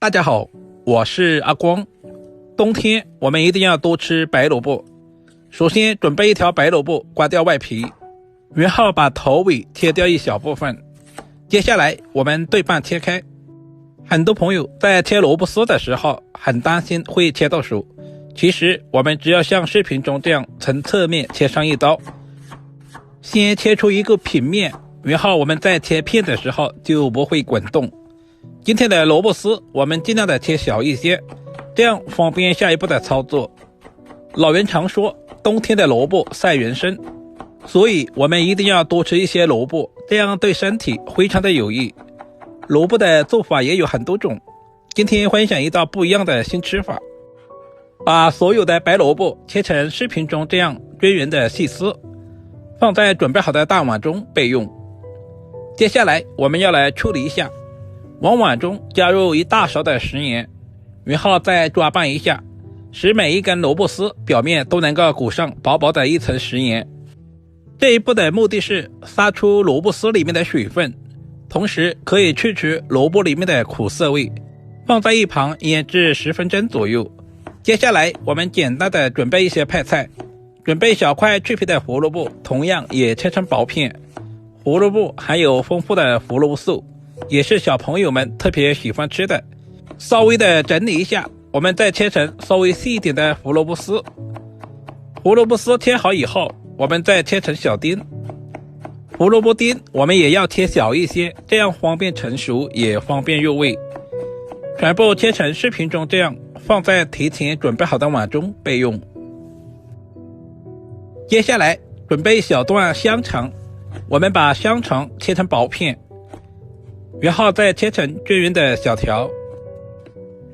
大家好，我是阿光。冬天我们一定要多吃白萝卜。首先准备一条白萝卜，刮掉外皮，然后把头尾切掉一小部分。接下来我们对半切开。很多朋友在切萝卜丝的时候很担心会切到手，其实我们只要像视频中这样从侧面切上一刀，先切出一个平面，然后我们在切片的时候就不会滚动。今天的萝卜丝我们尽量的切小一些，这样方便下一步的操作。老人常说冬天的萝卜赛人参，所以我们一定要多吃一些萝卜，这样对身体非常的有益。萝卜的做法也有很多种，今天分享一道不一样的新吃法。把所有的白萝卜切成视频中这样均匀的细丝，放在准备好的大碗中备用。接下来我们要来处理一下，往碗中加入一大勺的食盐，然后再抓拌一下，使每一根萝卜丝表面都能够裹上薄薄的一层食盐。这一步的目的是杀出萝卜丝里面的水分，同时可以去除萝卜里面的苦涩味。放在一旁腌制10分钟左右。接下来我们简单的准备一些配菜，准备小块去皮的胡萝卜，同样也切成薄片。胡萝卜含有丰富的胡萝卜素，也是小朋友们特别喜欢吃的。稍微的整理一下，我们再切成稍微细一点的胡萝卜丝。胡萝卜丝切好以后，我们再切成小丁。胡萝卜丁我们也要切小一些，这样方便成熟也方便入味。全部切成视频中这样，放在提前准备好的碗中备用。接下来准备小段香肠，我们把香肠切成薄片，然后再切成均匀的小条。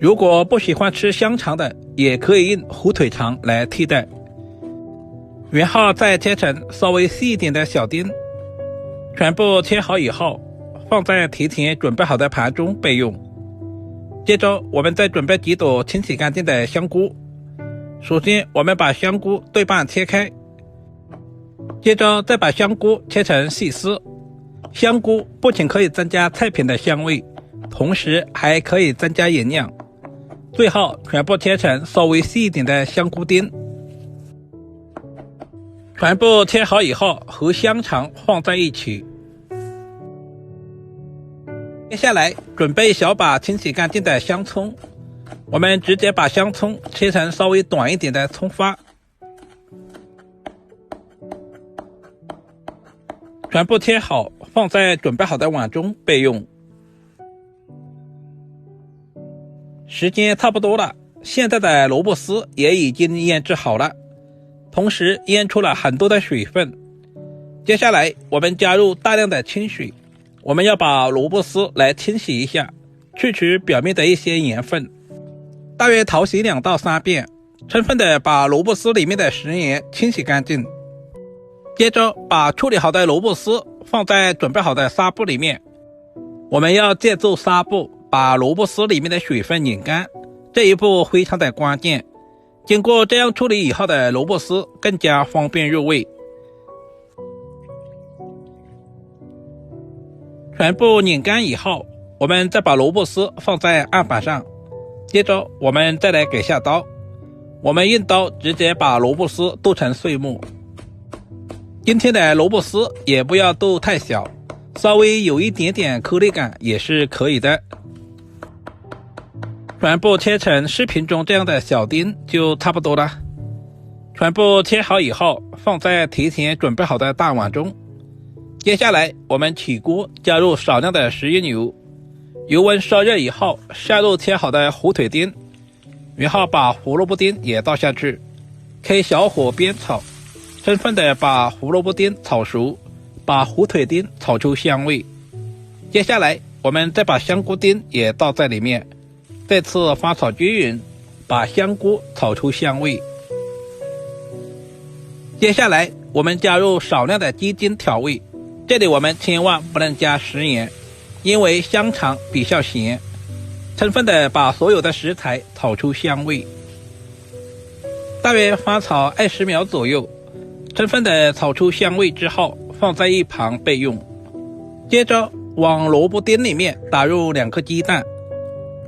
如果不喜欢吃香肠的，也可以用火腿肠来替代。然后再切成稍微细一点的小丁。全部切好以后，放在提前准备好的盘中备用。接着我们再准备几朵清洗干净的香菇。首先我们把香菇对半切开，接着再把香菇切成细丝。香菇不仅可以增加菜品的香味，同时还可以增加营养。最后全部切成稍微细一点的香菇丁。全部切好以后和香肠放在一起。接下来准备小把清洗干净的香葱，我们直接把香葱切成稍微短一点的葱花。全部切好，放在准备好的碗中备用。时间差不多了，现在的萝卜丝也已经腌制好了，同时腌出了很多的水分。接下来我们加入大量的清水，我们要把萝卜丝来清洗一下，去除表面的一些盐分，大约淘洗2到3遍，充分的把萝卜丝里面的食盐清洗干净。接着把处理好的萝卜丝放在准备好的纱布里面，我们要借助纱布把萝卜丝里面的水分拧干，这一步非常的关键。经过这样处理以后的萝卜丝更加方便入味。全部拧干以后，我们再把萝卜丝放在案板上，接着我们再来给下刀，我们用刀直接把萝卜丝剁成碎末。今天的萝卜丝也不要剁太小，稍微有一点点颗粒感也是可以的。全部切成视频中这样的小丁就差不多了。全部切好以后，放在提前准备好的大碗中。接下来我们起锅，加入少量的食用油，油温烧热以后，下入切好的火腿丁，然后把胡萝卜丁也倒下去，开小火煸炒，充分的把胡萝卜丁炒熟，把火腿丁炒出香味。接下来我们再把香菇丁也倒在里面，再次翻炒均匀，把香菇炒出香味。接下来我们加入少量的鸡精调味，这里我们千万不能加食盐，因为香肠比较咸。充分的把所有的食材炒出香味，大约翻炒20秒左右，充分的炒出香味之后，放在一旁备用。接着往萝卜丁里面打入2颗鸡蛋，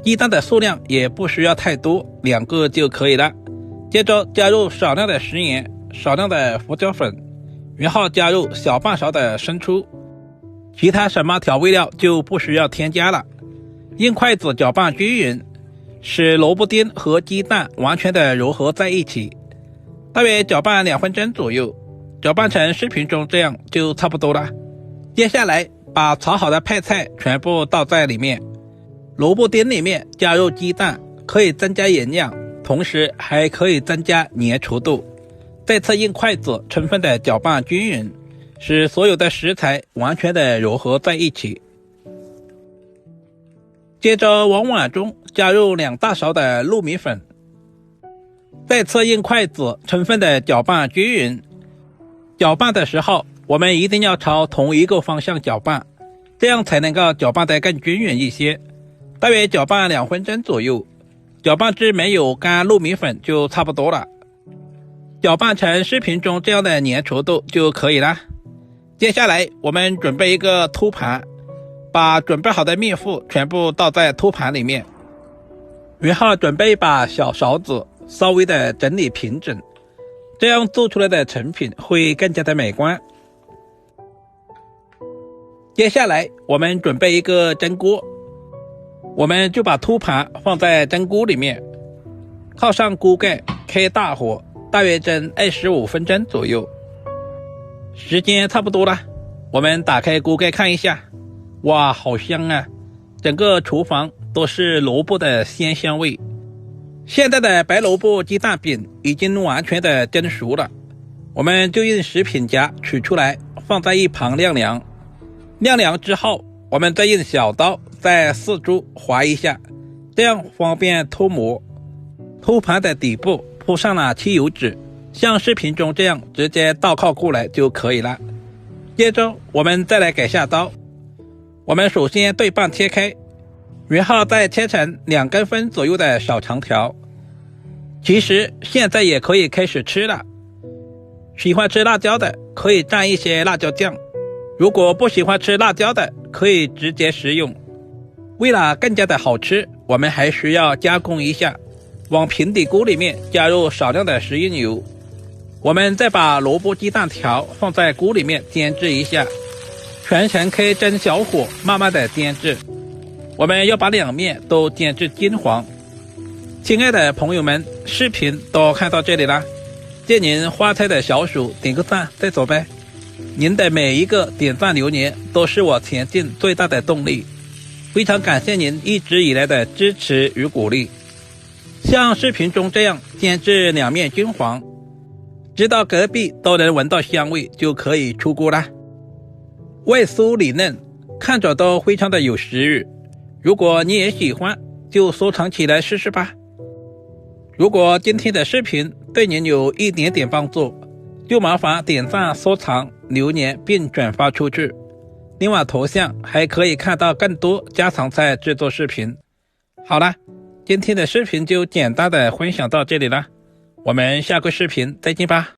鸡蛋的数量也不需要太多，2个就可以了。接着加入少量的食盐，少量的胡椒粉，然后加入小半勺的生抽，其他什么调味料就不需要添加了。用筷子搅拌均匀，使萝卜丁和鸡蛋完全的揉合在一起，大约搅拌2分钟左右，搅拌成视频中这样就差不多了。接下来把炒好的配菜全部倒在里面，萝卜丁里面加入鸡蛋，可以增加营养，同时还可以增加粘稠度。再次用筷子充分的搅拌均匀，使所有的食材完全的揉合在一起。接着往碗中加入2大勺的糯米粉，再次用筷子充分的搅拌均匀。搅拌的时候我们一定要朝同一个方向搅拌，这样才能够搅拌得更均匀一些。大约搅拌2分钟左右，搅拌至没有干糯米粉就差不多了。搅拌成视频中这样的粘稠度就可以了。接下来我们准备一个托盘，把准备好的面糊全部倒在托盘里面，然后准备一把小勺子稍微的整理平整，这样做出来的成品会更加的美观。接下来我们准备一个蒸锅，我们就把托盘放在蒸锅里面，靠上锅盖，开大火，大约蒸25分钟左右。时间差不多了，我们打开锅盖看一下，哇，好香啊，整个厨房都是萝卜的鲜香味。现在的白萝卜鸡蛋饼已经完全的蒸熟了，我们就用食品夹取出来，放在一旁晾凉。晾凉之后，我们再用小刀在四周划一下，这样方便脱模。托盘的底部铺上了汽油纸，像视频中这样直接倒靠过来就可以了。接着我们再来改下刀，我们首先对半切开，然后再切成2公分左右的小长条。其实现在也可以开始吃了，喜欢吃辣椒的可以蘸一些辣椒酱，如果不喜欢吃辣椒的可以直接食用。为了更加的好吃，我们还需要加工一下，往平底锅里面加入少量的食用油，我们再把萝卜鸡蛋条放在锅里面煎制一下，全程开中小火慢慢的煎制，我们要把2面都煎至金黄。亲爱的朋友们，视频都看到这里了，借您花菜的小手点个赞再走呗。您的每一个点赞留言都是我前进最大的动力，非常感谢您一直以来的支持与鼓励。像视频中这样煎至2面均黄，直到隔壁都能闻到香味就可以出锅了。外酥里嫩，看着都非常的有食欲。如果你也喜欢，就收藏起来试试吧。如果今天的视频对您有一点点帮助，就麻烦点赞、收藏、留言并转发出去。另外头像还可以看到更多家常菜制作视频。好了，今天的视频就简单的分享到这里了，我们下个视频再见吧。